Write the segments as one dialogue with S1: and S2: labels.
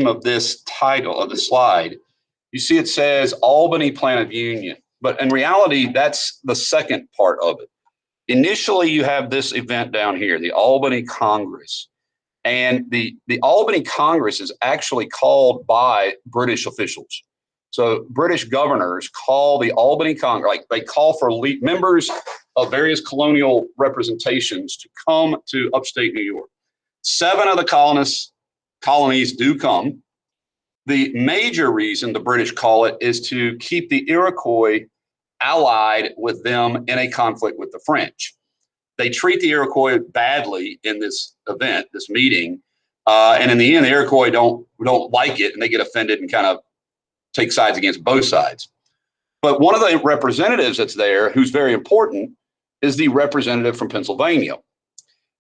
S1: of this title of the slide, you see it says Albany Plan of Union, but in reality, that's the second part of it. Initially, you have this event down here, the Albany Congress. And the Albany Congress is actually called by British officials. So British governors call the Albany Congress, like they call for members of various colonial representations to come to upstate New York. 7 of the colonies do come. The major reason the British call it is to keep the Iroquois allied with them in a conflict with the French. They treat the Iroquois badly in this event, this meeting, and in the end, the Iroquois don't like it, and they get offended and kind of take sides against both sides. But one of the representatives that's there, who's very important, is the representative from Pennsylvania.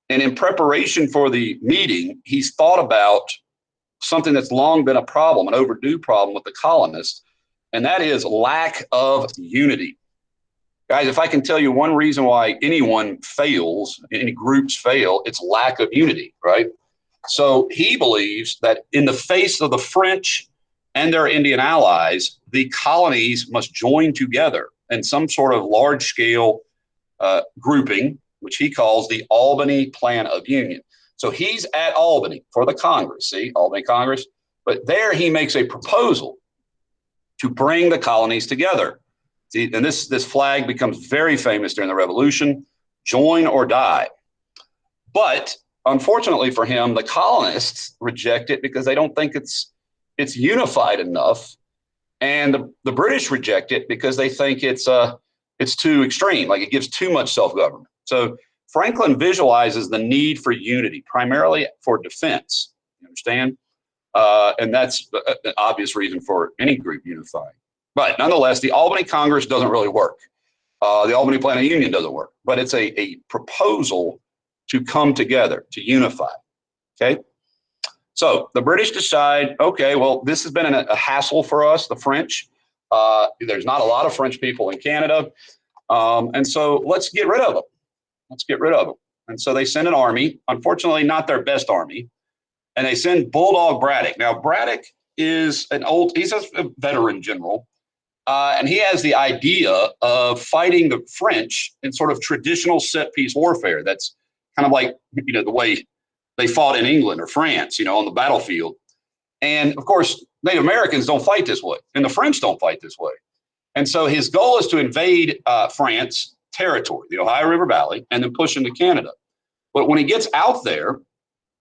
S1: And in preparation for the meeting, he's thought about something that's long been a problem, an overdue problem with the colonists, and that is lack of unity. Guys, if I can tell you one reason why anyone fails, any groups fail, it's lack of unity, right? So he believes that in the face of the French and their Indian allies, the colonies must join together in some sort of large-scale grouping, which he calls the Albany Plan of Union. So he's at Albany for the Congress, see, Albany Congress. But there he makes a proposal to bring the colonies together. See, and this flag becomes very famous during the Revolution, join or die. But unfortunately for him, the colonists reject it because they don't think it's unified enough. And the British reject it because they think it's too extreme, like it gives too much self-government. So Franklin visualizes the need for unity, primarily for defense, you understand? And that's an obvious reason for any group unifying. But nonetheless, the Albany Congress doesn't really work. The Albany Plan of Union doesn't work, but it's a proposal to come together, to unify, okay? So the British decide, okay, well, this has been a hassle for us, the French. There's not a lot of French people in Canada. And so let's get rid of them. Let's get rid of them. And so they send an army, unfortunately, not their best army. And they send Bulldog Braddock. Now, Braddock is he's a veteran general. And he has the idea of fighting the French in sort of traditional set piece warfare. That's kind of like, the way they fought in England or France, on the battlefield. And of course, Native Americans don't fight this way, and the French don't fight this way. And so his goal is to invade France territory, the Ohio River Valley, and then push into Canada. But when he gets out there,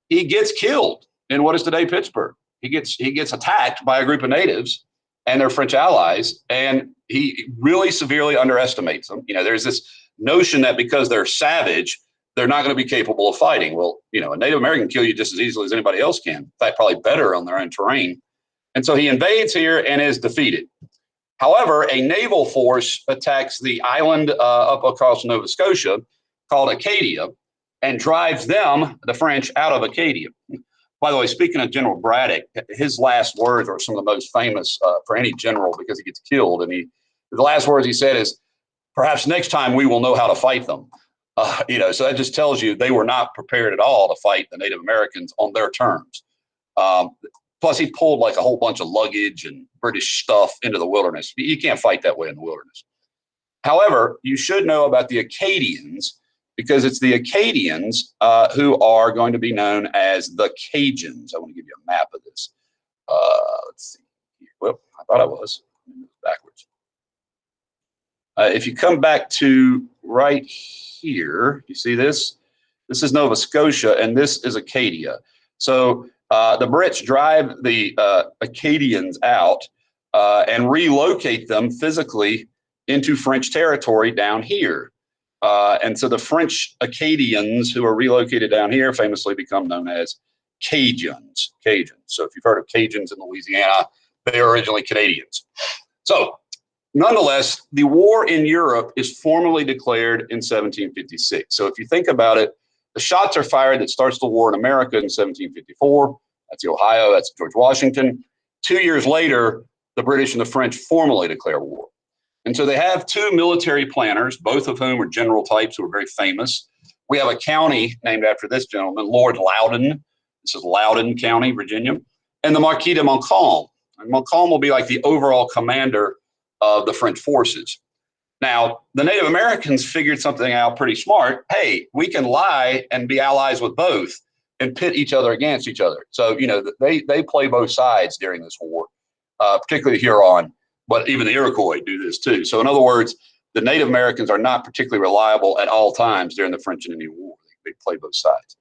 S1: he gets killed in what is today Pittsburgh. He gets attacked by a group of natives and their French allies, and he really severely underestimates them. There's this notion that because they're savage, they're not going to be capable of fighting. Well, a Native American can kill you just as easily as anybody else can. In fact, probably better on their own terrain. And so he invades here and is defeated. However, a naval force attacks the island up across Nova Scotia called Acadia and drives them, the French, out of Acadia. By the way, speaking of General Braddock, his last words are some of the most famous for any general because he gets killed. And the last words he said is, "Perhaps next time we will know how to fight them." So that just tells you they were not prepared at all to fight the Native Americans on their terms. Plus, he pulled like a whole bunch of luggage and British stuff into the wilderness. You can't fight that way in the wilderness. However, you should know about the Acadians, because it's the Acadians who are going to be known as the Cajuns. I want to give you a map of this. Let's see. Well, I thought I was. Backwards. If you come back to right here, you see this? This is Nova Scotia, and this is Acadia. So the Brits drive the Acadians out and relocate them physically into French territory down here. And so the French Acadians who are relocated down here famously become known as Cajuns. So if you've heard of Cajuns in Louisiana, they are originally Canadians. So nonetheless, the war in Europe is formally declared in 1756. So if you think about it, the shots are fired that starts the war in America in 1754. That's the Ohio, that's George Washington. 2 years later, the British and the French formally declare war. And so they have two military planners, both of whom are general types who are very famous. We have a county named after this gentleman, Lord Loudon. This is Loudon County, Virginia. and the Marquis de Montcalm. And Montcalm will be like the overall commander of the French forces. Now, the Native Americans figured something out pretty smart. Hey, we can lie and be allies with both and pit each other against each other. So, they play both sides during this war, particularly the Huron, but even the Iroquois do this too. So in other words, the Native Americans are not particularly reliable at all times during the French and Indian War. They play both sides.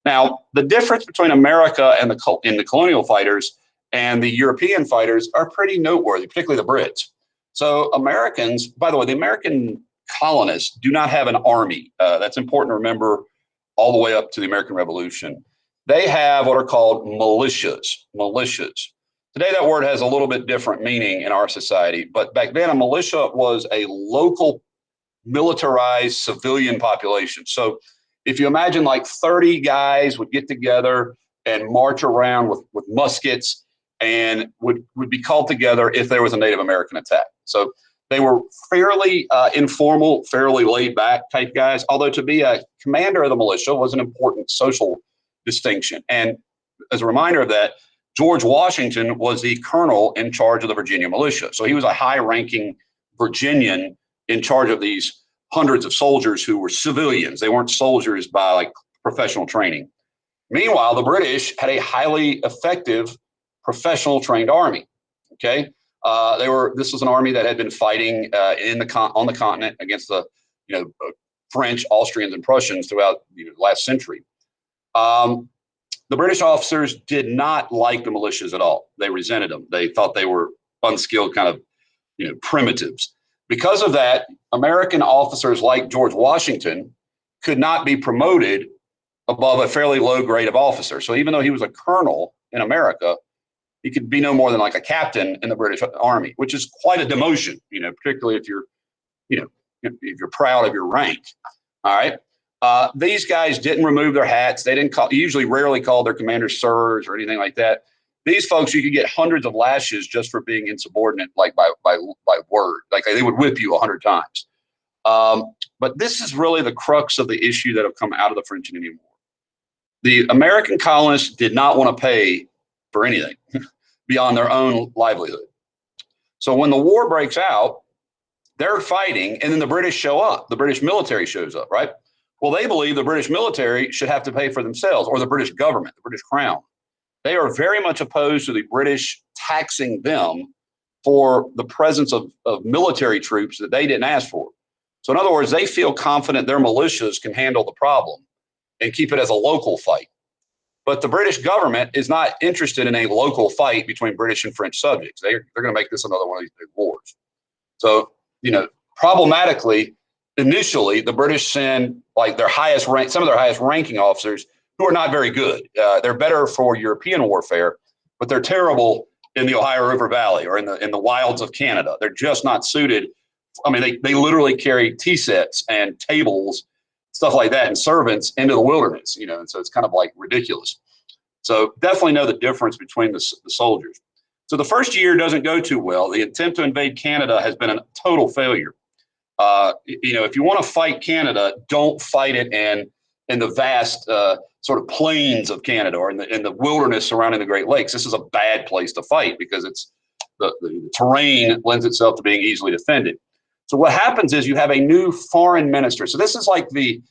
S1: Now, the difference between America and the colonial fighters and the European fighters are pretty noteworthy, particularly the Brits. So Americans, by the way, the American colonists do not have an army. That's important to remember all the way up to the American Revolution. They have what are called militias. Today, that word has a little bit different meaning in our society, but back then, a militia was a local militarized civilian population. So if you imagine like 30 guys would get together and march around with muskets and would be called together if there was a Native American attack. So they were fairly informal, fairly laid back type guys, although to be a commander of the militia was an important social distinction. And as a reminder of that, George Washington was the colonel in charge of the Virginia militia. So he was a high-ranking Virginian in charge of these hundreds of soldiers who were civilians. They weren't soldiers by like professional training. Meanwhile, the British had a highly effective professional trained army. Okay, this was an army that had been fighting on the continent against the French, Austrians, and Prussians throughout the last century. The British officers did not like the militias at all. They resented them. They thought they were unskilled, kind of primitives. Because of that, American officers like George Washington could not be promoted above a fairly low grade of officer. So even though he was a colonel in America, he could be no more than like a captain in the British Army, which is quite a demotion, particularly if you're proud of your rank. All right. These guys didn't remove their hats. They didn't rarely called their commanders sirs or anything like that. These folks, you could get hundreds of lashes just for being insubordinate, like by word. Like they would whip you 100 times. But this is really the crux of the issue that have come out of the French and Indian War. The American colonists did not want to pay for anything beyond their own livelihood. So when the war breaks out, they're fighting, and then the British show up. The British military shows up, right? Well, they believe the British military should have to pay for themselves, or the British government, the British crown. They are very much opposed to the British taxing them for the presence of military troops that they didn't ask for. So in other words, they feel confident their militias can handle the problem and keep it as a local fight. But the British government is not interested in a local fight between British and French subjects. They're going to make this another one of these big wars. So, problematically, initially, the British send like some of their highest ranking officers who are not very good. They're better for European warfare, but they're terrible in the Ohio River Valley or in the wilds of Canada. They're just not suited. I mean, they literally carry tea sets and tables, stuff like that, and servants into the wilderness, and so it's kind of like ridiculous. So definitely know the difference between the soldiers. So the first year doesn't go too well. The attempt to invade Canada has been a total failure. If you want to fight Canada, don't fight it in the vast sort of plains of Canada or in the wilderness surrounding the Great Lakes. This is a bad place to fight because it's the terrain lends itself to being easily defended. So what happens is you have a new foreign minister. So this is like in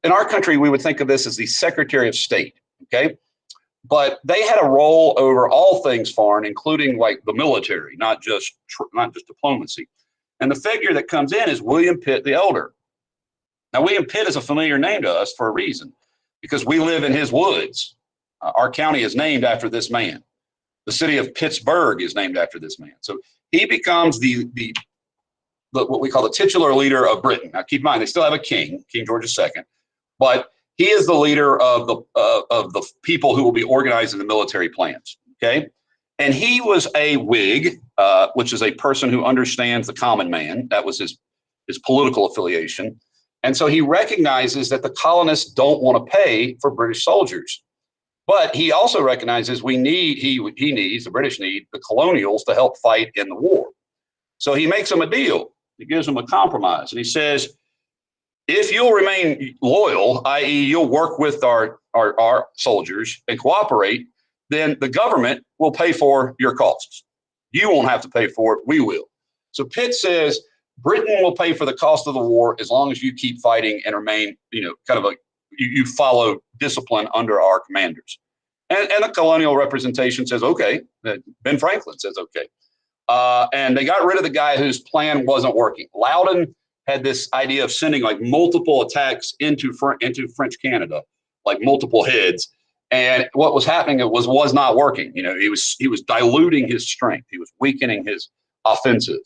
S1: our country, we would think of this as the Secretary of State, okay? But they had a role over all things foreign, including like the military, not just diplomacy. And the figure that comes in is William Pitt the Elder. Now, William Pitt is a familiar name to us for a reason, because we live in his woods. Our county is named after this man. The city of Pittsburgh is named after this man. So he becomes the what we call the titular leader of Britain. Now, keep in mind, they still have a king, King George II, but he is the leader of the people who will be organizing the military plans. Okay, and he was a Whig, which is a person who understands the common man. That was his political affiliation, and so he recognizes that the colonists don't want to pay for British soldiers, but he also recognizes the British need the colonials to help fight in the war. So he makes them a deal. He gives them a compromise, and he says, if you'll remain loyal, i.e. you'll work with our soldiers and cooperate, then the government will pay for your costs. You won't have to pay for it. We will. So Pitt says Britain will pay for the cost of the war as long as you keep fighting and remain, kind of you follow discipline under our commanders. And the colonial representation says, okay. Ben Franklin says, okay. And they got rid of the guy whose plan wasn't working. Loudon had this idea of sending like multiple attacks into French Canada, like multiple heads. And what was happening, it was not working. He was diluting his strength. He was weakening his offensive.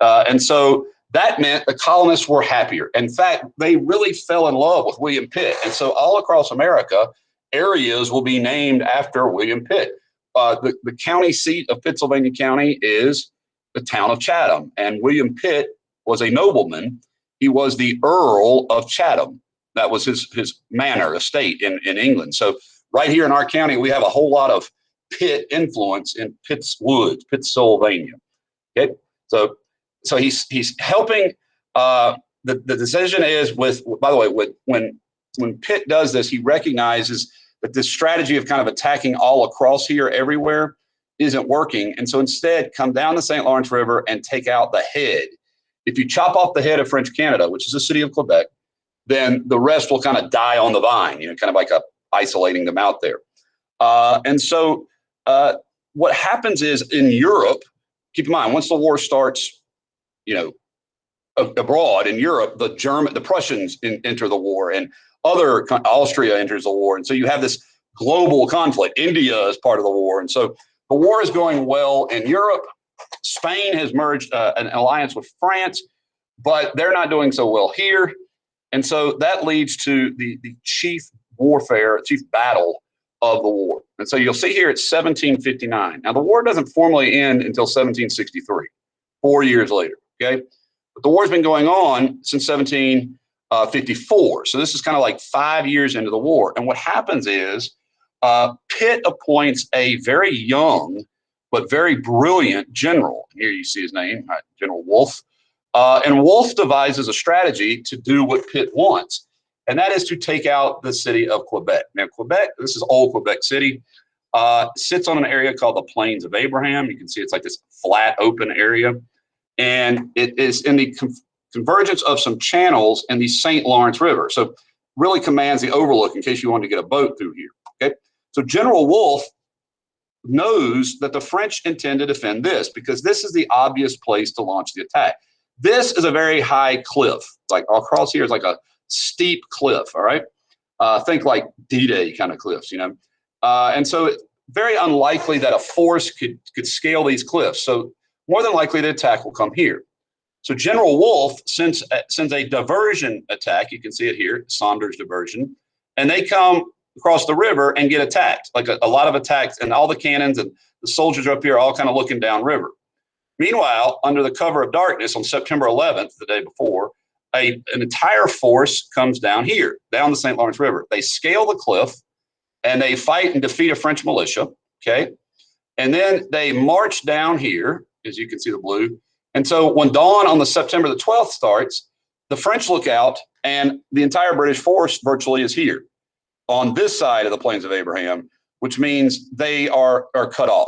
S1: And so that meant the colonists were happier. In fact, they really fell in love with William Pitt. And so all across America, areas will be named after William Pitt. The county seat of Pittsylvania County is the town of Chatham. And William Pitt was a nobleman. He was the Earl of Chatham. That was his manor estate in England. So right here in our county, we have a whole lot of Pitt influence in Pitt's Woods, Pittsylvania. Okay, so he's helping. The decision is by the way, when Pitt does this, he recognizes that this strategy of kind of attacking all across here everywhere isn't working. And so instead, come down the St. Lawrence River and take out the head. If you chop off the head of French Canada, which is the city of Quebec, then the rest will kind of die on the vine, kind of like isolating them out there. And so what happens is in Europe, keep in mind, once the war starts, abroad in Europe, the Prussians enter the war, and Austria enters the war. And so you have this global conflict. India is part of the war. And so the war is going well in Europe. Spain has merged an alliance with France, but they're not doing so well here. And so that leads to the chief battle of the war. And so you'll see here it's 1759. Now the war doesn't formally end until 1763, 4 years later. Okay. But the war's been going on since 1754. So this is kind of like 5 years into the war. And what happens is Pitt appoints a very young but very brilliant general. Here you see his name, General Wolfe. And Wolfe devises a strategy to do what Pitt wants, and that is to take out the city of Quebec. Now, Quebec, this is old Quebec City, sits on an area called the Plains of Abraham. You can see it's like this flat, open area. And it is in the convergence of some channels in the St. Lawrence River. So really commands the overlook in case you want to get a boat through here. Okay. So General Wolfe knows that the French intend to defend this because this is the obvious place to launch the attack. This is a very high cliff. Like across here is like a steep cliff. All right. Think like D-Day kind of cliffs, and so it's very unlikely that a force could scale these cliffs. So more than likely the attack will come here. So General Wolfe sends a diversion attack. You can see it here, Saunders diversion, and they come across the river and get attacked, like a lot of attacks, and all the cannons and the soldiers are up here all kind of looking downriver. Meanwhile, under the cover of darkness on September 11th, the day before, an entire force comes down here, down the St. Lawrence River. They scale the cliff and they fight and defeat a French militia. Okay. And then they march down here, as you can see the blue. And so when dawn on the September the 12th starts, the French look out and the entire British force virtually is here on this side of the Plains of Abraham, which means they are cut off.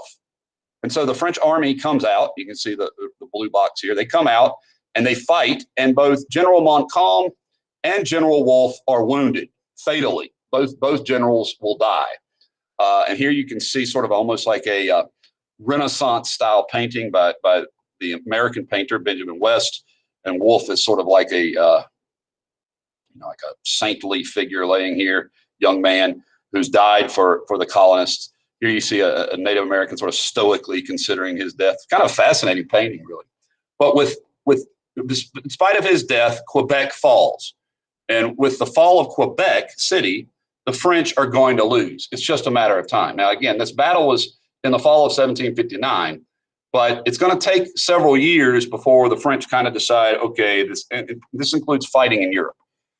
S1: And so the French army comes out. You can see the blue box here. They come out and they fight, and both General Montcalm and General Wolfe are wounded fatally. Both generals will die. And here you can see sort of almost like a Renaissance style painting by the American painter Benjamin West, and Wolfe is sort of like a saintly figure laying here, young man who's died for the colonists. Here you see a Native American sort of stoically considering his death. Kind of fascinating painting, really. But in spite of his death, Quebec falls. And with the fall of Quebec City, the French are going to lose. It's just a matter of time. Now, again, this battle was in the fall of 1759, but it's going to take several years before the French kind of decide, okay, this includes fighting in Europe.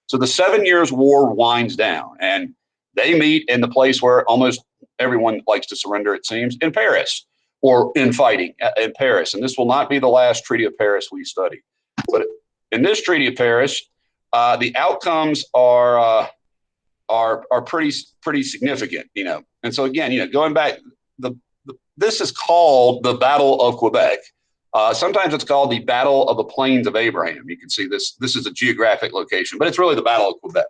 S1: So the 7 Years' War winds down, and they meet in the place where almost everyone likes to surrender, it seems, in Paris, or in fighting in Paris. And this will not be the last Treaty of Paris we study. But in this Treaty of Paris, the outcomes are pretty significant. And so again, going back, this is called the Battle of Quebec. Sometimes it's called the Battle of the Plains of Abraham. You can see this. This is a geographic location, but it's really the Battle of Quebec.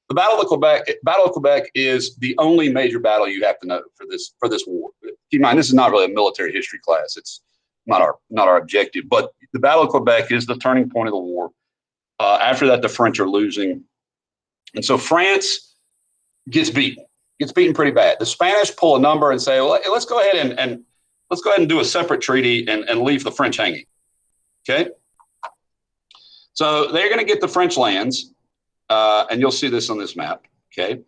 S1: The Battle of Quebec is the only major battle you have to know for this war. Keep in mind, this is not really a military history class. It's not our objective. But the Battle of Quebec is the turning point of the war. After that, the French are losing, and so France gets beaten pretty bad. The Spanish pull a number and say, well, let's go ahead and do a separate treaty and leave the French hanging. Okay, so they're going to get the French lands. And you'll see this on this map. Okay,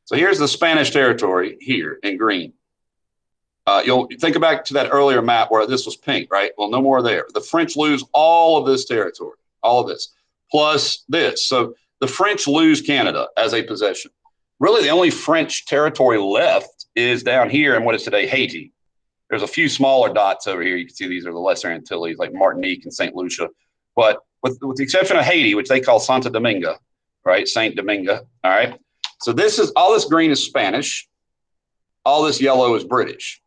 S1: so here's the Spanish territory here in green. You'll think back to that earlier map where this was pink, right? Well, no more there. The French lose all of this territory, all of this, plus this. So the French lose Canada as a possession. Really, the only French territory left is down here in what is today Haiti. There's a few smaller dots over here. You can see these are the Lesser Antilles, like Martinique and St. Lucia. But with the exception of Haiti, which they call Santa Dominga, right? Saint Domingue. All right. So all this green is Spanish. All this yellow is British.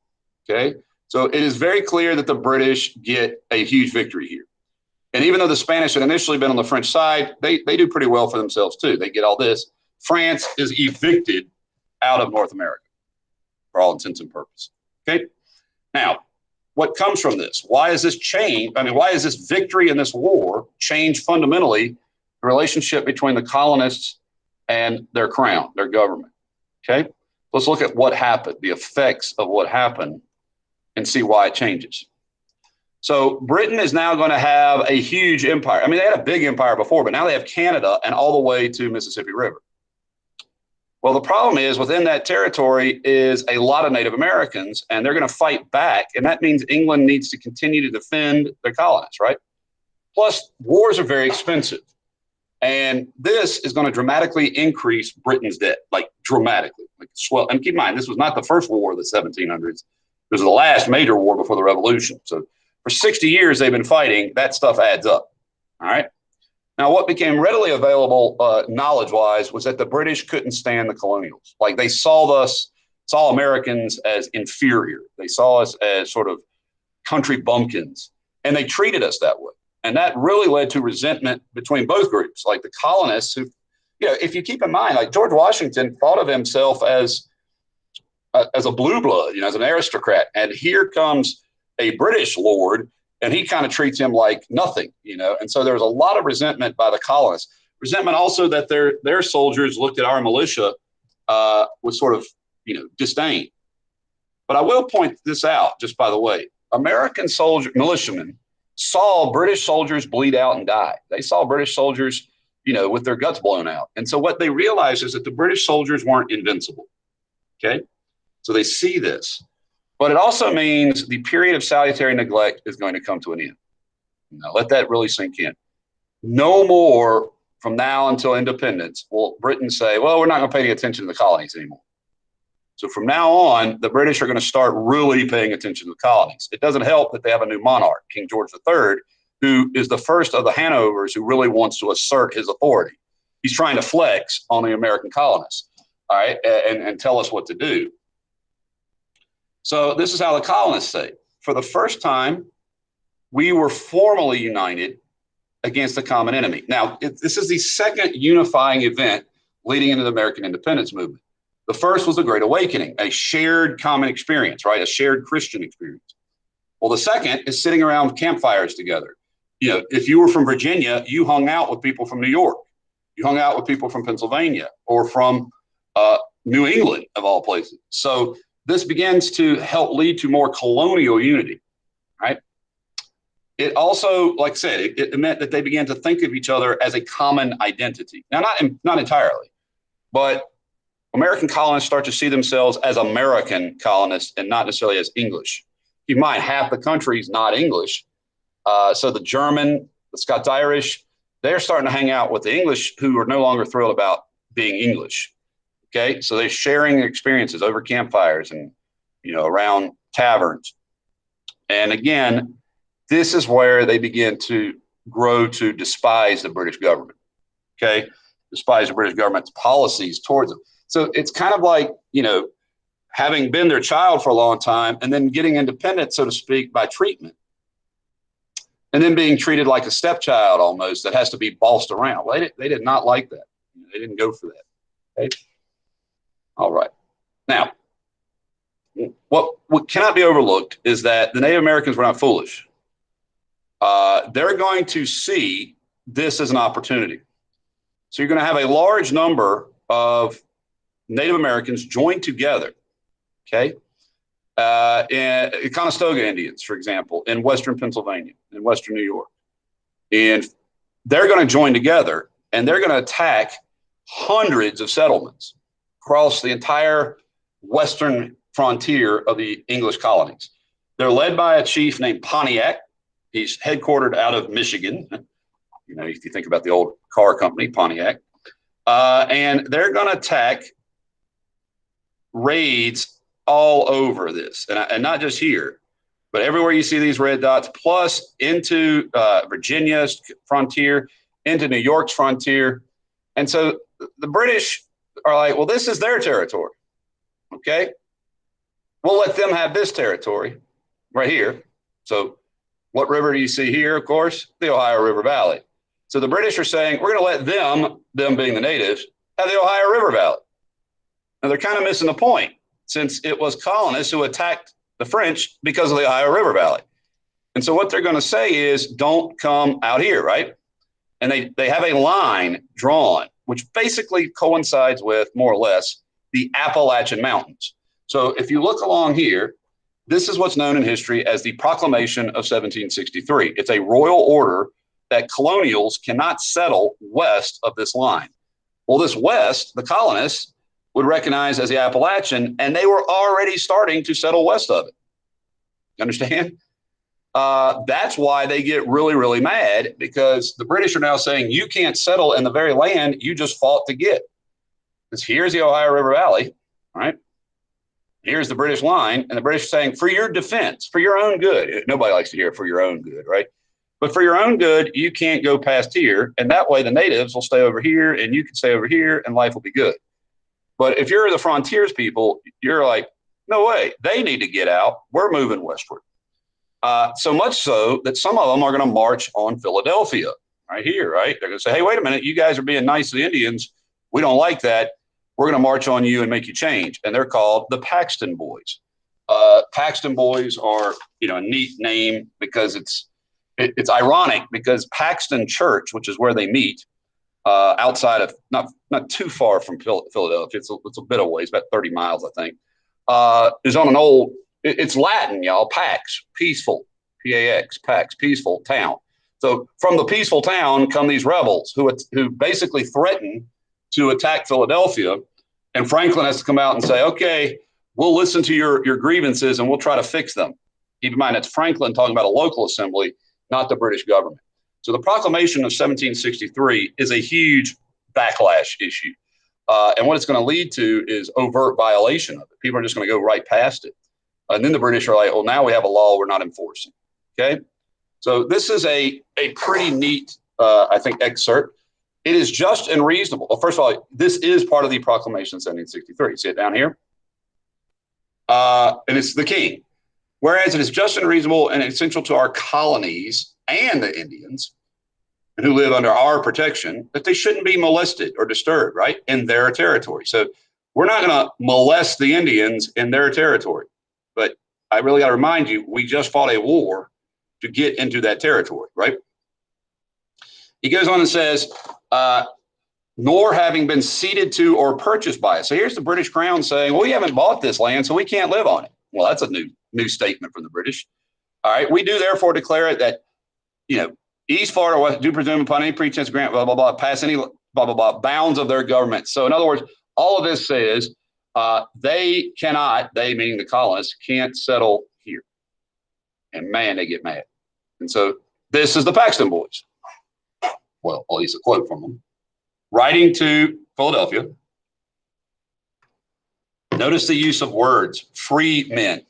S1: Okay. So it is very clear that the British get a huge victory here. And even though the Spanish had initially been on the French side, they do pretty well for themselves too. They get all this. France is evicted out of North America for all intents and purposes. Okay. Now, what comes from this? Why is this change? I mean, why is this victory in this war change fundamentally the relationship between the colonists and their crown, their government? Okay, let's look at what happened, the effects of what happened, and see why it changes. So Britain is now going to have a huge empire. I mean, they had a big empire before, but now they have Canada and all the way to Mississippi River. Well, the problem is within that territory is a lot of Native Americans, and they're going to fight back. And that means England needs to continue to defend their colonists, right? Plus, wars are very expensive. And this is going to dramatically increase Britain's debt, like dramatically. Like swell. And keep in mind, this was not the first war of the 1700s. This was the last major war before the Revolution. So for 60 years they've been fighting. That stuff adds up. All right. Now, what became readily available knowledge-wise was that the British couldn't stand the colonials. Like they saw Americans as inferior. They saw us as sort of country bumpkins, and they treated us that way. And that really led to resentment between both groups, like the colonists who, if you keep in mind, like George Washington thought of himself as a blue blood, as an aristocrat. And here comes a British lord, and he kind of treats him like nothing, And so there was a lot of resentment by the colonists. Resentment also that their soldiers looked at our militia with sort of, disdain. But I will point this out, just by the way. American militiamen saw British soldiers bleed out and die. They saw British soldiers, with their guts blown out. And so what they realized is that the British soldiers weren't invincible. Okay. So they see this, but it also means the period of salutary neglect is going to come to an end. Now let that really sink in. No more from now until independence will Britain say, well, we're not going to pay any attention to the colonies anymore. So from now on, the British are going to start really paying attention to the colonies. It doesn't help that they have a new monarch, King George III, who is the first of the Hanovers who really wants to assert his authority. He's trying to flex on the American colonists, all right, and tell us what to do. So this is how the colonists say. For the first time, we were formally united against the common enemy. Now, this is the second unifying event leading into the American independence movement. The first was the Great Awakening, a shared common experience, right? A shared Christian experience. Well, the second is sitting around campfires together. If you were from Virginia, you hung out with people from New York. You hung out with people from Pennsylvania or from New England, of all places. So this begins to help lead to more colonial unity, right? It also, like I said, it meant that they began to think of each other as a common identity. Now, not entirely, but American colonists start to see themselves as American colonists and not necessarily as English. Keep in mind, half the country is not English. So the German, the Scots-Irish, they're starting to hang out with the English who are no longer thrilled about being English. Okay, so they're sharing experiences over campfires and, around taverns. And again, this is where they begin to grow to despise the British government. Okay, despise the British government's policies towards them. So it's kind of like, having been their child for a long time, and then getting independent, so to speak, by treatment, and then being treated like a stepchild almost that has to be bossed around. Well, they did not like that. They didn't go for that. Okay? All right. Now, what cannot be overlooked is that the Native Americans were not foolish. They're going to see this as an opportunity. So you're going to have a large number of Native Americans joined together, okay? And Conestoga Indians, for example, in Western Pennsylvania, in Western New York. And they're going to join together and they're going to attack hundreds of settlements across the entire western frontier of the English colonies. They're led by a chief named Pontiac. He's headquartered out of Michigan. You know, if you think about the old car company, Pontiac. And they're going to attack raids all over this, and not just here, but everywhere you see these red dots, plus into Virginia's frontier, into New York's frontier. And so the British are like, well, this is their territory. Okay. We'll let them have this territory right here. So what river do you see here? Of course, the Ohio River Valley. So the British are saying, we're going to let them being the natives, have the Ohio River Valley. Now they're kind of missing the point, since it was colonists who attacked the French because of the Ohio River Valley. And so what they're going to say is, don't come out here, right? And they have a line drawn, which basically coincides with, more or less, the Appalachian Mountains. So if you look along here, this is what's known in history as the Proclamation of 1763. It's a royal order that colonials cannot settle west of this line. Well, this west, the colonists would recognize as the Appalachian, and they were already starting to settle west of it. You understand? That's why they get really, really mad, because the British are now saying, you can't settle in the very land you just fought to get. Because here's the Ohio River Valley, right? Here's the British line, and the British are saying, for your defense, for your own good. Nobody likes to hear for your own good, right? But for your own good, you can't go past here, and that way the natives will stay over here, and you can stay over here, and life will be good. But if you're the frontiers people, you're like, no way, they need to get out. We're moving westward. So much so that some of them are going to march on Philadelphia right here, right? They're going to say, hey, wait a minute, you guys are being nice to the Indians. We don't like that. We're going to march on you and make you change. And they're called the Paxton Boys. Paxton Boys are, a neat name, because it's ironic, because Paxton Church, which is where they meet, outside of not too far from Philadelphia, it's a bit of ways, about 30 miles, I think, is on an old, it's Latin, y'all, Pax, peaceful, P-A-X, Pax, peaceful town. So from the peaceful town come these rebels who basically threaten to attack Philadelphia, and Franklin has to come out and say, okay, we'll listen to your grievances and we'll try to fix them. Keep in mind, that's Franklin talking about a local assembly, not the British government. So the Proclamation of 1763 is a huge backlash issue. And what it's going to lead to is overt violation of it. People are just going to go right past it. And then the British are like, well, now we have a law we're not enforcing. Okay. So this is a pretty neat, I think, excerpt. It is just and reasonable. Well, first of all, this is part of the Proclamation of 1763. See it down here? And it's the king. Whereas it is just and reasonable and essential to our colonies and the Indians who live under our protection that they shouldn't be molested or disturbed, right, in their territory. So we're not going to molest the Indians in their territory. But I really got to remind you, we just fought a war to get into that territory, right? He goes on and says, nor having been ceded to or purchased by us. So here's the British Crown saying, well, we haven't bought this land, so we can't live on it. Well, that's a new statement from the British. All right, we do therefore declare it that, east, far, or west, do presume upon any pretense grant, blah, blah, blah, pass any, blah, blah, blah, bounds of their government. So in other words, all of this says they meaning the colonists, can't settle here. And man, they get mad. And so this is the Paxton Boys. Well, at least a quote from them. Writing to Philadelphia. Notice the use of words, free men,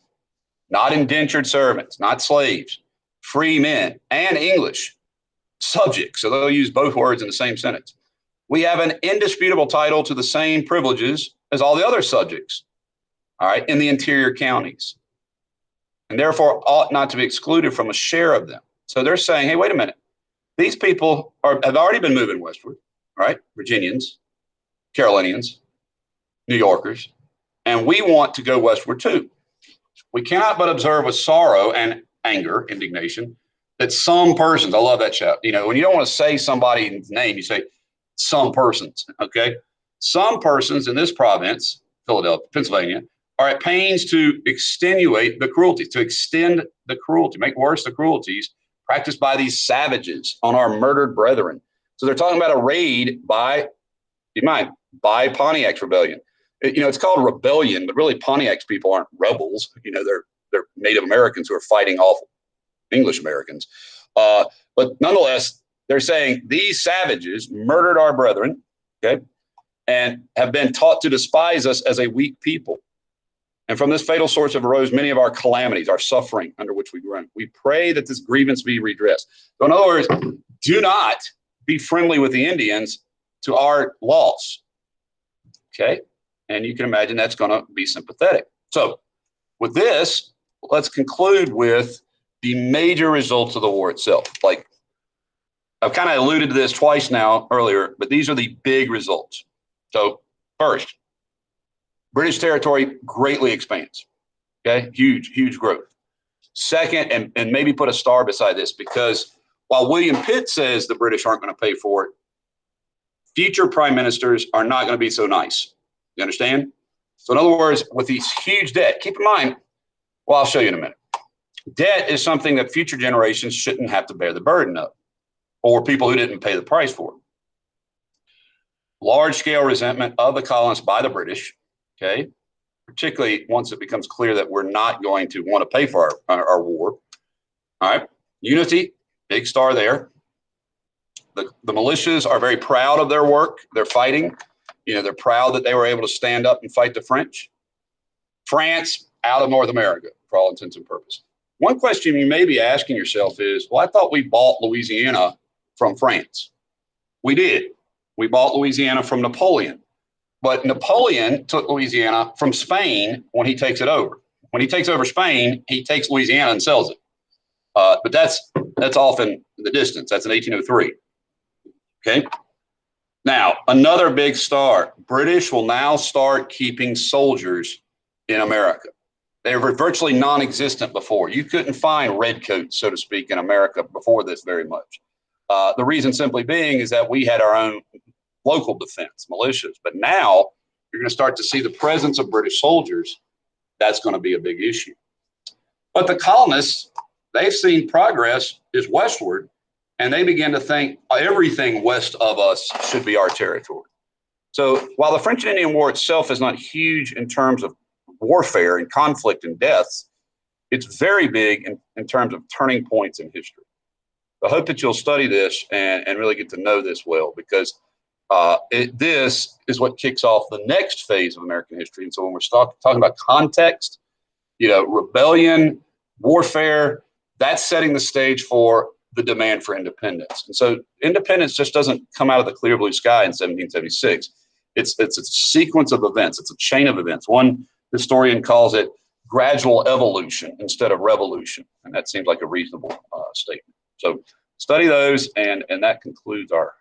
S1: not indentured servants, not slaves, free men, and English subjects. So they'll use both words in the same sentence. We have an indisputable title to the same privileges as all the other subjects. all right, in the interior counties, and therefore ought not to be excluded from a share of them. So they're saying, hey, wait a minute. These people have already been moving westward, right? Virginians, Carolinians, New Yorkers, and we want to go westward too. We cannot but observe with sorrow and anger, indignation, that some persons, I love that shout, you know, when you don't want to say somebody's name, you say some persons, okay? Some persons in this province, Philadelphia, Pennsylvania, are at pains to extenuate the cruelty, to extend the cruelty, make worse the cruelties practiced by these savages on our murdered brethren. So they're talking about a raid by, you mind, by Pontiac's rebellion. You know, it's called rebellion, but really Pontiac's people aren't rebels. You know, they're Native Americans who are fighting off English Americans. But nonetheless, they're saying these savages murdered our brethren, okay, and have been taught to despise us as a weak people. And from this fatal source have arose many of our calamities, our suffering under which we groan. We pray that this grievance be redressed. So in other words, do not be friendly with the Indians to our loss, okay? And you can imagine that's going to be sympathetic. So with this, let's conclude with the major results of the war itself. Like I've kind of alluded to this twice now earlier, but these are the big results. So first, British territory greatly expands, okay? Huge, huge growth. Second, and maybe put a star beside this, because while William Pitt says the British aren't going to pay for it, future prime ministers are not going to be so nice. You understand? So in other words, with these huge debt, keep in mind, well, I'll show you in a minute. Debt is something that future generations shouldn't have to bear the burden of, or people who didn't pay the price for it. Large-scale resentment of the colonists by the British, okay, particularly once it becomes clear that we're not going to want to pay for our war. All right, unity, big star there. The militias are very proud of their work. They're fighting. You know, they're proud that they were able to stand up and fight the French. France out of North America for all intents and purposes. One question you may be asking yourself is, well, I thought we bought Louisiana from France. We did. We bought Louisiana from Napoleon. But Napoleon took Louisiana from Spain when he takes it over. When he takes over Spain, he takes Louisiana and sells it. But that's off in the distance. That's in 1803. Okay. Now, another big star. British will now start keeping soldiers in America. They were virtually non-existent before. You couldn't find redcoats, so to speak, in America before this very much. The reason simply being is that we had our own local defense, militias. But now you're going to start to see the presence of British soldiers. That's going to be a big issue. But the colonists, they've seen progress is westward, and they begin to think everything west of us should be our territory. So while the French and Indian War itself is not huge in terms of warfare and conflict and deaths, it's very big in terms of turning points in history. I hope that you'll study this and really get to know this well, because this is what kicks off the next phase of American history. And so when we're talking about context, you know, rebellion, warfare, that's setting the stage for the demand for independence. And so independence just doesn't come out of the clear blue sky in 1776. It's a sequence of events. It's a chain of events. One historian calls it gradual evolution instead of revolution. And that seems like a reasonable statement. So study those, and that concludes our